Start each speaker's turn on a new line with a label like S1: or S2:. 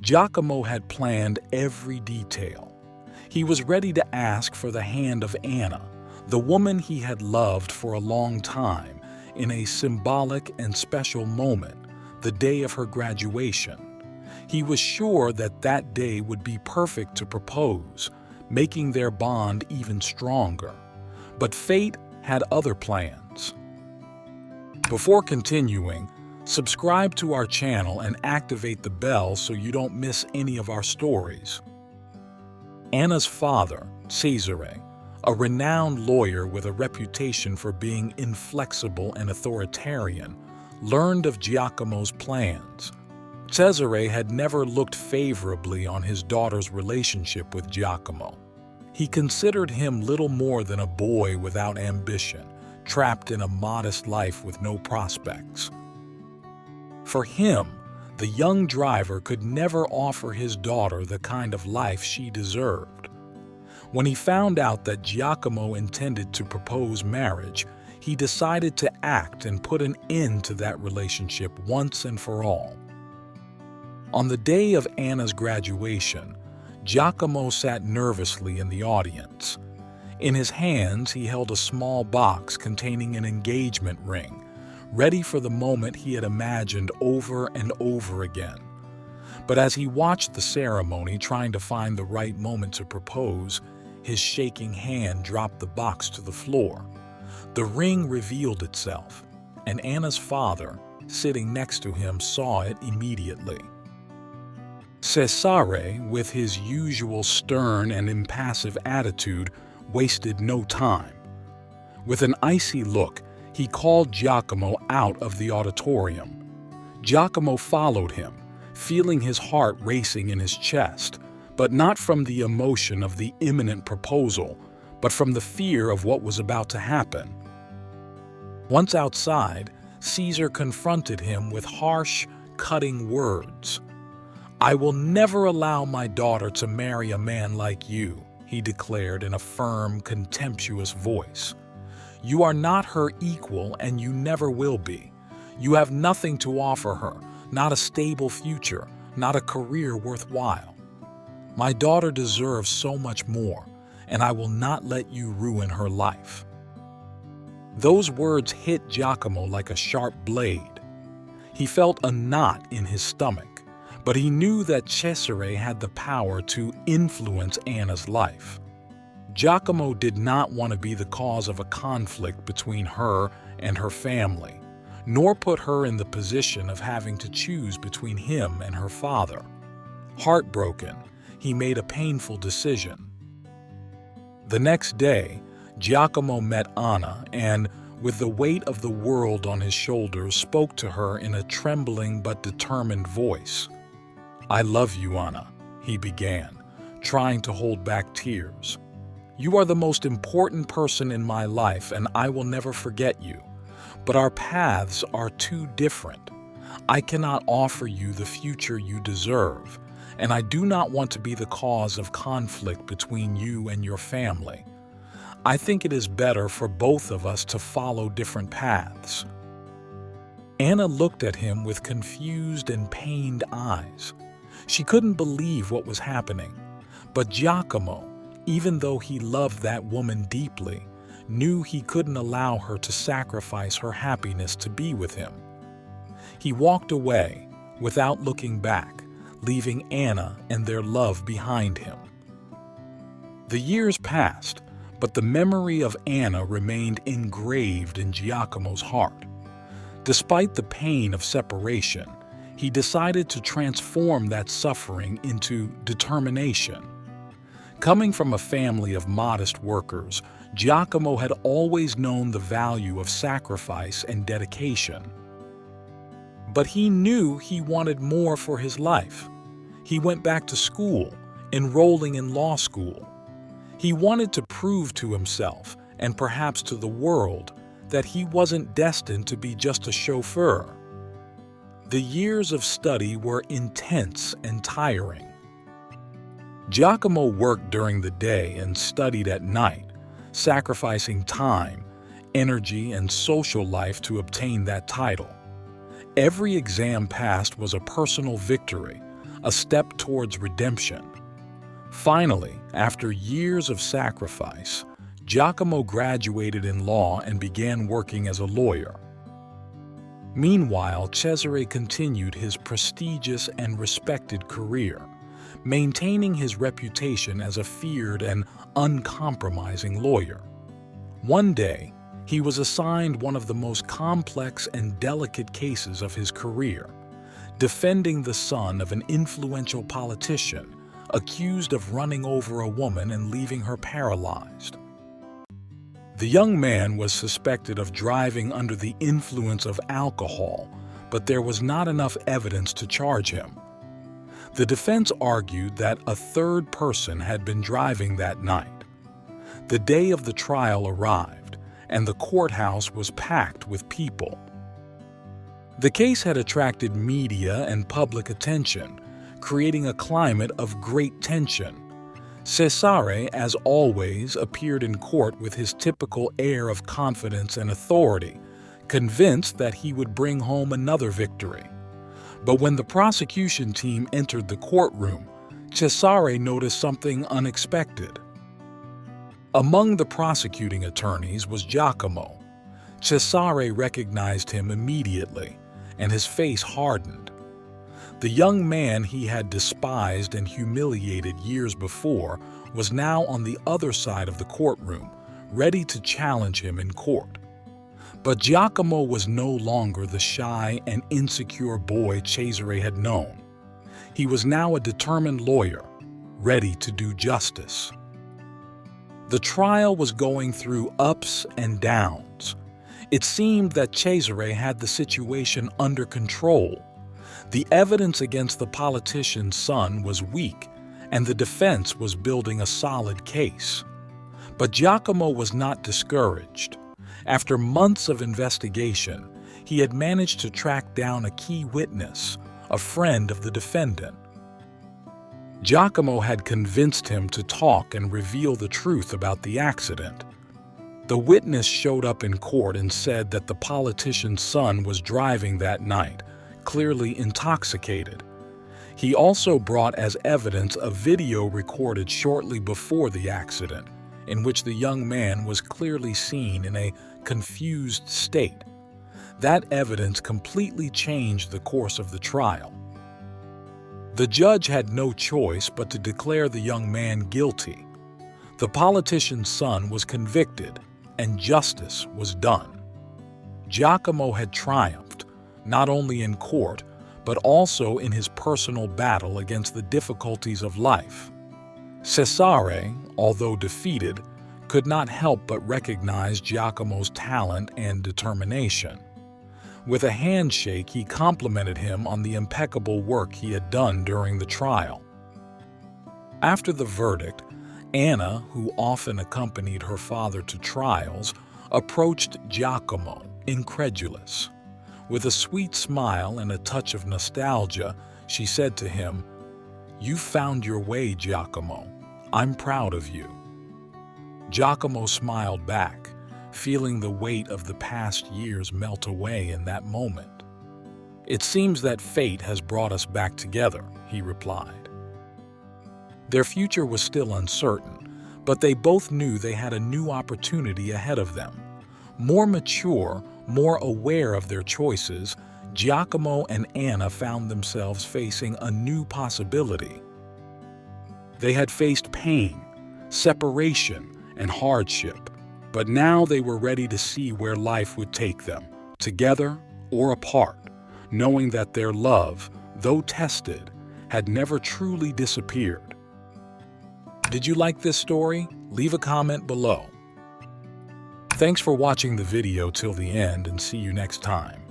S1: Giacomo had planned every detail. He was ready to ask for the hand of Anna, the woman he had loved for a long time, in a symbolic and special moment, the day of her graduation. He was sure that that day would be perfect to propose, making their bond even stronger. But fate had other plans. Before continuing, subscribe to our channel and activate the bell so you don't miss any of our stories. Anna's father, Cesare, a renowned lawyer with a reputation for being inflexible and authoritarian, learned of Giacomo's plans. Cesare had never looked favorably on his daughter's relationship with Giacomo. He considered him little more than a boy without ambition, trapped in a modest life with no prospects. For him, the young driver could never offer his daughter the kind of life she deserved. When he found out that Giacomo intended to propose marriage, he decided to act and put an end to that relationship once and for all. On the day of Anna's graduation, Giacomo sat nervously in the audience. In his hands, he held a small box containing an engagement ring, ready for the moment he had imagined over and over again. But as he watched the ceremony, trying to find the right moment to propose, his shaking hand dropped the box to the floor. The ring revealed itself, and Anna's father, sitting next to him, saw it immediately. Cesare, with his usual stern and impassive attitude, wasted no time. With an icy look, he called Giacomo out of the auditorium. Giacomo followed him, feeling his heart racing in his chest, but not from the emotion of the imminent proposal, but from the fear of what was about to happen. Once outside, Caesar confronted him with harsh, cutting words. "I will never allow my daughter to marry a man like you," he declared in a firm, contemptuous voice. "You are not her equal, and you never will be. You have nothing to offer her, not a stable future, not a career worthwhile. My daughter deserves so much more, and I will not let you ruin her life." Those words hit Giacomo like a sharp blade. He felt a knot in his stomach, but he knew that Cesare had the power to influence Anna's life. Giacomo did not want to be the cause of a conflict between her and her family, nor put her in the position of having to choose between him and her father. Heartbroken, he made a painful decision. The next day, Giacomo met Anna and, with the weight of the world on his shoulders, spoke to her in a trembling but determined voice. "I love you, Anna," he began, trying to hold back tears. "You are the most important person in my life, and I will never forget you. But our paths are too different. I cannot offer you the future you deserve, and I do not want to be the cause of conflict between you and your family. I think it is better for both of us to follow different paths." Anna looked at him with confused and pained eyes. She couldn't believe what was happening, but Giacomo, even though he loved that woman deeply, knew he couldn't allow her to sacrifice her happiness to be with him. He walked away without looking back, leaving Anna and their love behind him. The years passed, but the memory of Anna remained engraved in Giacomo's heart. Despite the pain of separation, he decided to transform that suffering into determination. Coming from a family of modest workers, Giacomo had always known the value of sacrifice and dedication. But he knew he wanted more for his life. He went back to school, enrolling in law school. He wanted to prove to himself, and perhaps to the world, that he wasn't destined to be just a chauffeur. The years of study were intense and tiring. Giacomo worked during the day and studied at night, sacrificing time, energy, and social life to obtain that title. Every exam passed was a personal victory, a step towards redemption. Finally, after years of sacrifice, Giacomo graduated in law and began working as a lawyer. Meanwhile, Cesare continued his prestigious and respected career, maintaining his reputation as a feared and uncompromising lawyer. One day, he was assigned one of the most complex and delicate cases of his career, defending the son of an influential politician accused of running over a woman and leaving her paralyzed. The young man was suspected of driving under the influence of alcohol, but there was not enough evidence to charge him. The defense argued that a third person had been driving that night. The day of the trial arrived, and the courthouse was packed with people. The case had attracted media and public attention, creating a climate of great tension. Cesare, as always, appeared in court with his typical air of confidence and authority, convinced that he would bring home another victory. But when the prosecution team entered the courtroom, Cesare noticed something unexpected. Among the prosecuting attorneys was Giacomo. Cesare recognized him immediately, and his face hardened. The young man he had despised and humiliated years before was now on the other side of the courtroom, ready to challenge him in court. But Giacomo was no longer the shy and insecure boy Cesare had known. He was now a determined lawyer, ready to do justice. The trial was going through ups and downs. It seemed that Cesare had the situation under control. The evidence against the politician's son was weak, and the defense was building a solid case. But Giacomo was not discouraged. After months of investigation, he had managed to track down a key witness, a friend of the defendant. Giacomo had convinced him to talk and reveal the truth about the accident. The witness showed up in court and said that the politician's son was driving that night, clearly intoxicated. He also brought as evidence a video recorded shortly before the accident, in which the young man was clearly seen in a confused state. That evidence completely changed the course of the trial. The judge had no choice but to declare the young man guilty. The politician's son was convicted, and justice was done. Giacomo had triumphed, not only in court, but also in his personal battle against the difficulties of life. Cesare, although defeated, could not help but recognize Giacomo's talent and determination. With a handshake, he complimented him on the impeccable work he had done during the trial. After the verdict, Anna, who often accompanied her father to trials, approached Giacomo, incredulous. With a sweet smile and a touch of nostalgia, she said to him, "You found your way, Giacomo. I'm proud of you." Giacomo smiled back, feeling the weight of the past years melt away in that moment. "It seems that fate has brought us back together," he replied. Their future was still uncertain, but they both knew they had a new opportunity ahead of them. More mature, more aware of their choices, Giacomo and Anna found themselves facing a new possibility. They had faced pain, separation, and hardship, but now they were ready to see where life would take them, together or apart, knowing that their love, though tested, had never truly disappeared. Did you like this story? Leave a comment below. Thanks for watching the video till the end, and see you next time.